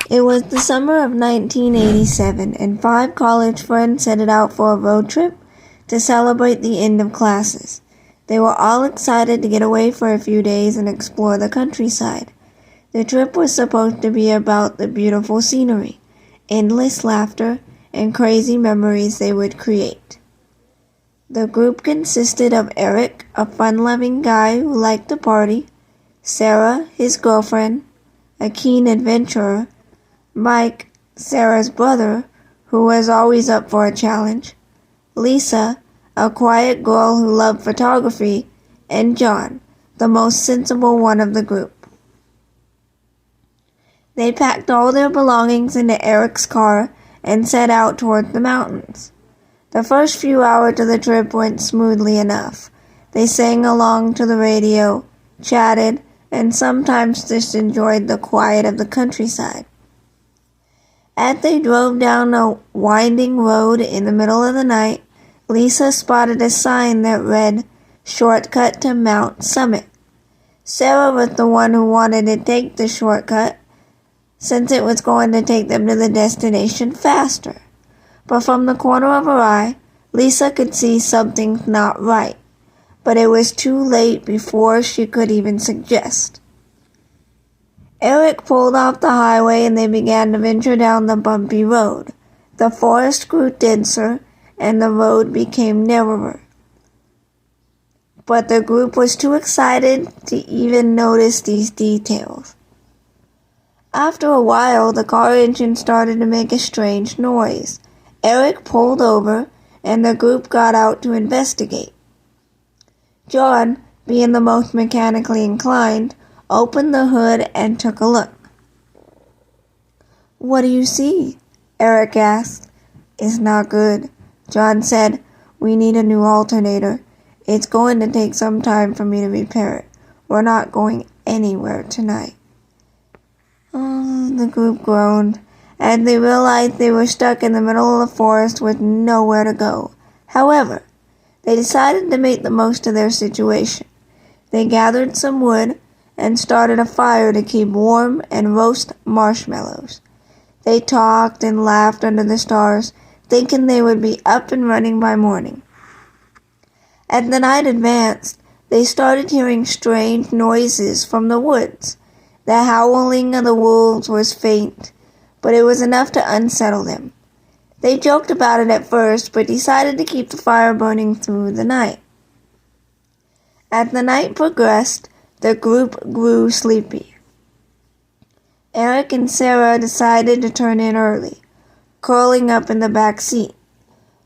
It was the summer of 1987, and 5 college friends headed out for a road trip to celebrate the end of classes. They were all excited to get away for a few days and explore the countryside. The trip was supposed to be about the beautiful scenery, endless laughter, and crazy memories they would create. The group consisted of Eric, a fun-loving guy who liked to party, Sarah, his girlfriend, a keen adventurer, Mike, Sarah's brother, who was always up for a challenge, Lisa, a quiet girl who loved photography, and John, the most sensible one of the group. They packed all their belongings into Eric's car and set out toward the mountains. The first few hours of the trip went smoothly enough. They sang along to the radio, chatted, and sometimes just enjoyed the quiet of the countryside. As they drove down a winding road in the middle of the night, Lisa spotted a sign that read, "Shortcut to Mount Summit." Sarah was the one who wanted to take the shortcut, since it was going to take them to the destination faster. But from the corner of her eye, Lisa could see something not right, but it was too late before she could even suggest. Eric pulled off the highway and they began to venture down the bumpy road. The forest grew denser and the road became narrower. But the group was too excited to even notice these details. After a while, the car engine started to make a strange noise. Eric pulled over and the group got out to investigate. John, being the most mechanically inclined, opened the hood and took a look. "What do you see?" Eric asked. "It's not good," John said. "We need a new alternator. It's going to take some time for me to repair it. We're not going anywhere tonight." Oh, the group groaned, and they realized they were stuck in the middle of the forest with nowhere to go. However, they decided to make the most of their situation. They gathered some wood and started a fire to keep warm and roast marshmallows. They talked and laughed under the stars, thinking they would be up and running by morning. As the night advanced, they started hearing strange noises from the woods. The howling of the wolves was faint, but it was enough to unsettle them. They joked about it at first, but decided to keep the fire burning through the night. As the night progressed, the group grew sleepy. Eric and Sarah decided to turn in early, curling up in the back seat.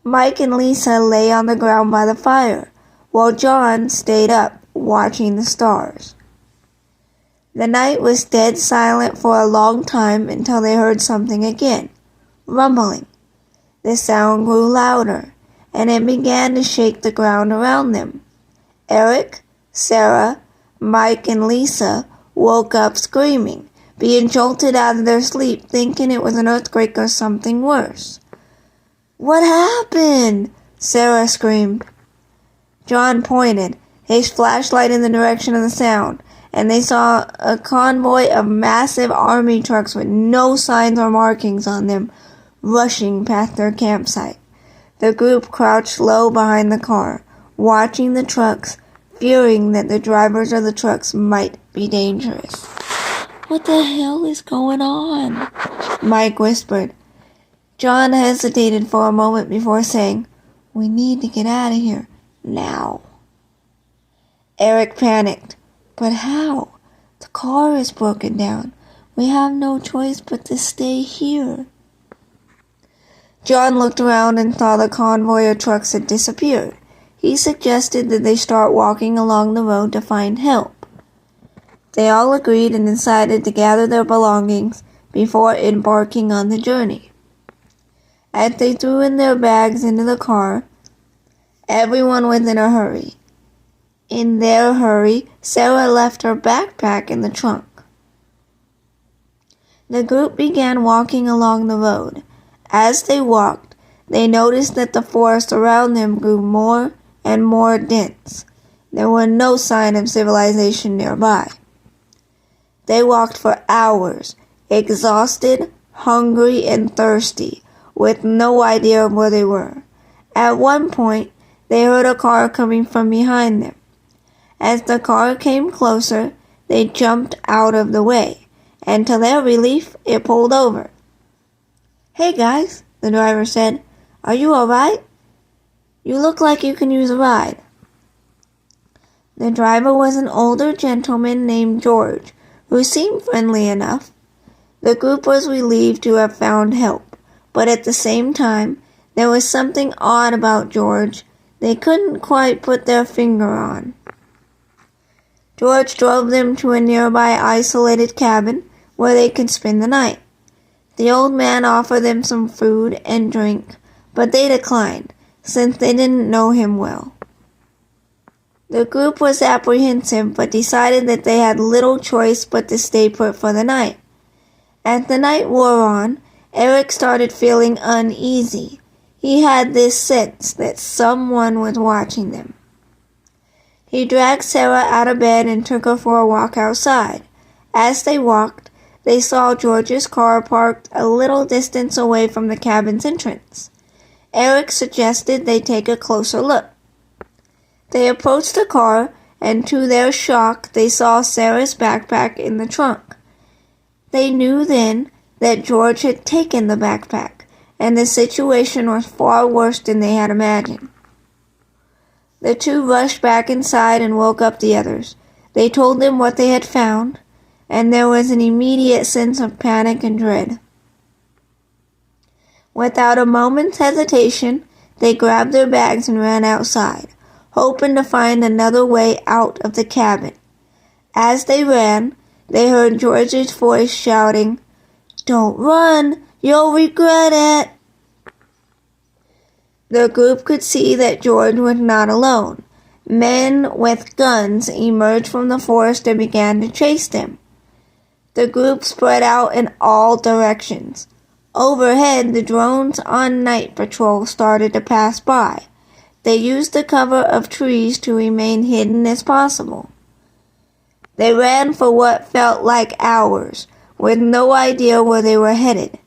Mike and Lisa lay on the ground by the fire, while John stayed up, watching the stars. The night was dead silent for a long time until they heard something again, rumbling. The sound grew louder, and it began to shake the ground around them. Eric, Sarah, Mike, and Lisa woke up screaming, being jolted out of their sleep, thinking it was an earthquake or something worse. "What happened?" Sarah screamed. John pointed his flashlight in the direction of the sound, and they saw a convoy of massive army trucks with no signs or markings on them rushing past their campsite. The group crouched low behind the car, watching the trucks, fearing that the drivers of the trucks might be dangerous. "What the hell is going on?" Mike whispered. John hesitated for a moment before saying, "We need to get out of here, now." Eric panicked. "But how? The car is broken down. We have no choice but to stay here." John looked around and saw the convoy of trucks had disappeared. He suggested that they start walking along the road to find help. They all agreed and decided to gather their belongings before embarking on the journey. As they threw in their bags into the car, everyone was in a hurry. In their hurry, Sarah left her backpack in the trunk. The group began walking along the road. As they walked, they noticed that the forest around them grew more and more dense. There were no sign of civilization nearby. They walked for hours, exhausted, hungry, and thirsty, with no idea of where they were. At one point, they heard a car coming from behind them. As the car came closer, they jumped out of the way, and to their relief, it pulled over. "Hey guys," the driver said, "are you alright? You look like you can use a ride." The driver was an older gentleman named George, who seemed friendly enough. The group was relieved to have found help, but at the same time, there was something odd about George they couldn't quite put their finger on. George drove them to a nearby isolated cabin where they could spend the night. The old man offered them some food and drink, but they declined, since they didn't know him well. The group was apprehensive, but decided that they had little choice but to stay put for the night. As the night wore on, Eric started feeling uneasy. He had this sense that someone was watching them. He dragged Sarah out of bed and took her for a walk outside. As they walked, they saw George's car parked a little distance away from the cabin's entrance. Eric suggested they take a closer look. They approached the car, and to their shock, they saw Sarah's backpack in the trunk. They knew then that George had taken the backpack, and the situation was far worse than they had imagined. The two rushed back inside and woke up the others. They told them what they had found, and there was an immediate sense of panic and dread. Without a moment's hesitation, they grabbed their bags and ran outside, hoping to find another way out of the cabin. As they ran, they heard George's voice shouting, "Don't run! You'll regret it!" The group could see that George was not alone. Men with guns emerged from the forest and began to chase them. The group spread out in all directions. Overhead, the drones on night patrol started to pass by. They used the cover of trees to remain hidden as possible. They ran for what felt like hours, with no idea where they were headed.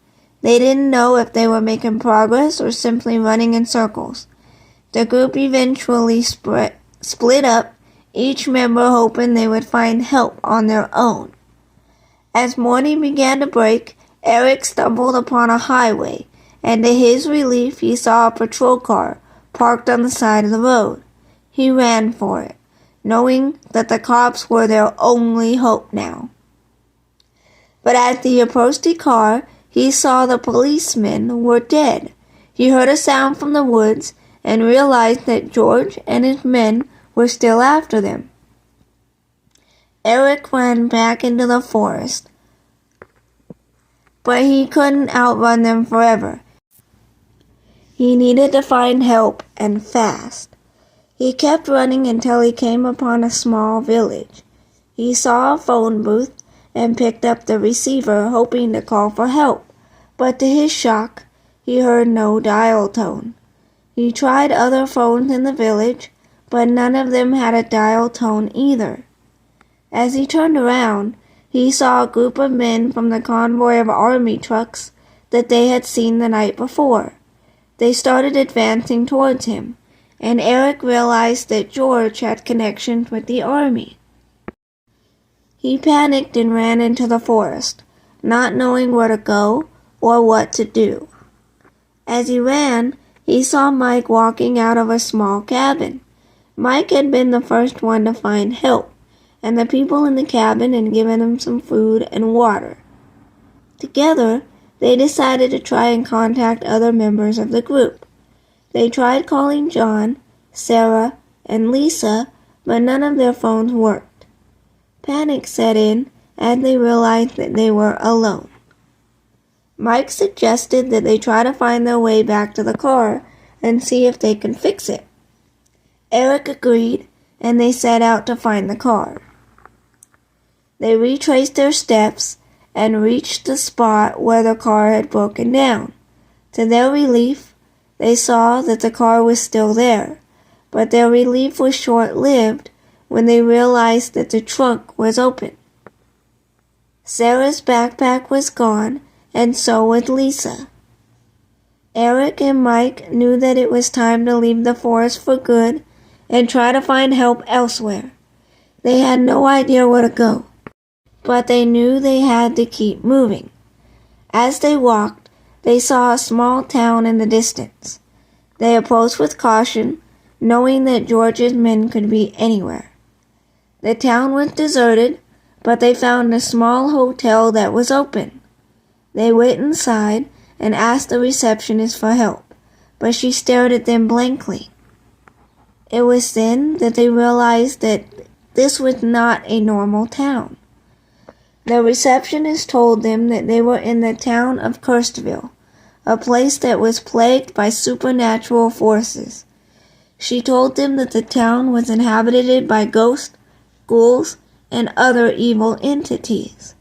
They didn't know if they were making progress or simply running in circles. The group eventually split up, each member hoping they would find help on their own. As morning began to break, Eric stumbled upon a highway, and to his relief he saw a patrol car parked on the side of the road. He ran for it, knowing that the cops were their only hope now. But as he approached the car, he saw the policemen were dead. He heard a sound from the woods and realized that George and his men were still after them. Eric ran back into the forest, but he couldn't outrun them forever. He needed to find help, and fast. He kept running until he came upon a small village. He saw a phone booth and picked up the receiver, hoping to call for help, but to his shock, he heard no dial tone. He tried other phones in the village, but none of them had a dial tone either. As he turned around, he saw a group of men from the convoy of army trucks that they had seen the night before. They started advancing towards him, and Eric realized that George had connections with the army. He panicked and ran into the forest, not knowing where to go or what to do. As he ran, he saw Mike walking out of a small cabin. Mike had been the first one to find help, and the people in the cabin had given him some food and water. Together, they decided to try and contact other members of the group. They tried calling John, Sarah, and Lisa, but none of their phones worked. Panic set in as they realized that they were alone. Mike suggested that they try to find their way back to the car and see if they can fix it. Eric agreed, and they set out to find the car. They retraced their steps and reached the spot where the car had broken down. To their relief, they saw that the car was still there, but their relief was short-lived when they realized that the trunk was open. Sarah's backpack was gone, and so was Lisa. Eric and Mike knew that it was time to leave the forest for good and try to find help elsewhere. They had no idea where to go, but they knew they had to keep moving. As they walked, they saw a small town in the distance. They approached with caution, knowing that George's men could be anywhere. The town was deserted, but they found a small hotel that was open. They went inside and asked the receptionist for help, but she stared at them blankly. It was then that they realized that this was not a normal town. The receptionist told them that they were in the town of Kirstville, a place that was plagued by supernatural forces. She told them that the town was inhabited by ghosts, ghouls, and other evil entities.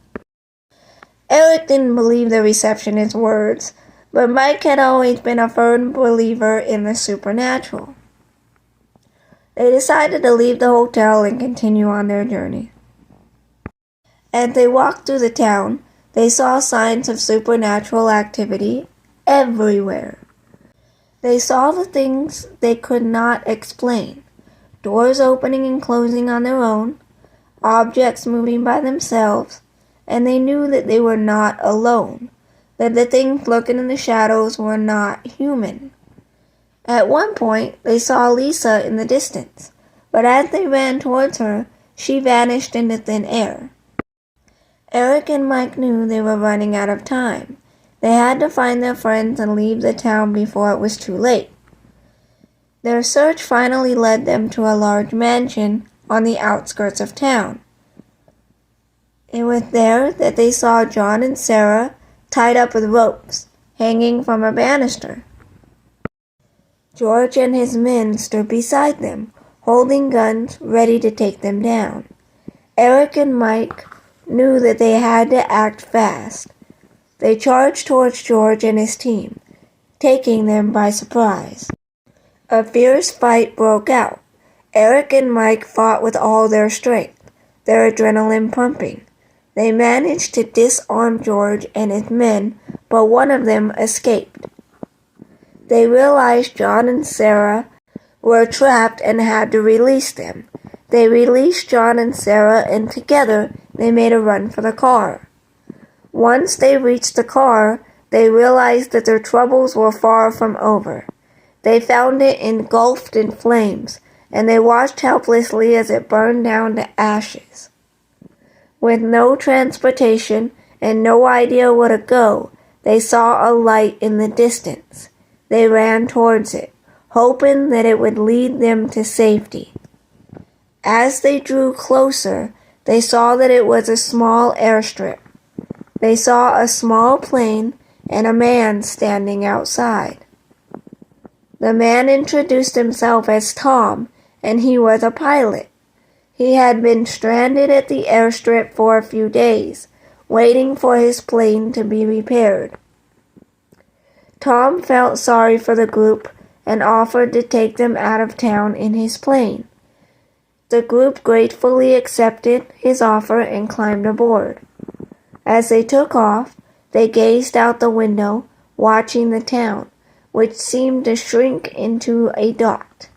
Eric didn't believe the receptionist's words, but Mike had always been a firm believer in the supernatural. They decided to leave the hotel and continue on their journey. As they walked through the town, they saw signs of supernatural activity everywhere. They saw the things they could not explain: doors opening and closing on their own, objects moving by themselves, and they knew that they were not alone, that the things lurking in the shadows were not human. At one point, they saw Lisa in the distance, but as they ran towards her, she vanished into thin air. Eric and Mike knew they were running out of time. They had to find their friends and leave the town before it was too late. Their search finally led them to a large mansion on the outskirts of town. It was there that they saw John and Sarah tied up with ropes, hanging from a banister. George and his men stood beside them, holding guns ready to take them down. Eric and Mike knew that they had to act fast. They charged towards George and his team, taking them by surprise. A fierce fight broke out. Eric and Mike fought with all their strength, their adrenaline pumping. They managed to disarm George and his men, but one of them escaped. They realized John and Sarah were trapped and had to release them. They released John and Sarah, and together they made a run for the car. Once they reached the car, they realized that their troubles were far from over. They found it engulfed in flames, and they watched helplessly as it burned down to ashes. With no transportation and no idea where to go, they saw a light in the distance. They ran towards it, hoping that it would lead them to safety. As they drew closer, they saw that it was a small airstrip. They saw a small plane and a man standing outside. The man introduced himself as Tom, and he was a pilot. He had been stranded at the airstrip for a few days, waiting for his plane to be repaired. Tom felt sorry for the group and offered to take them out of town in his plane. The group gratefully accepted his offer and climbed aboard. As they took off, they gazed out the window, watching the town, which seemed to shrink into a dot.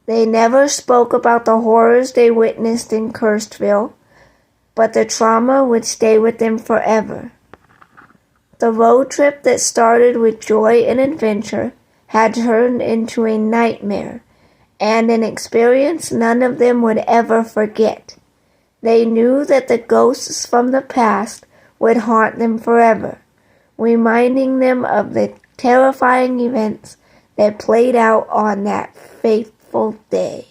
They never spoke about the horrors they witnessed in Kirstville, but the trauma would stay with them forever. The road trip that started with joy and adventure had turned into a nightmare, and an experience none of them would ever forget. They knew that the ghosts from the past would haunt them forever, reminding them of the terrifying events that played out on that fateful day.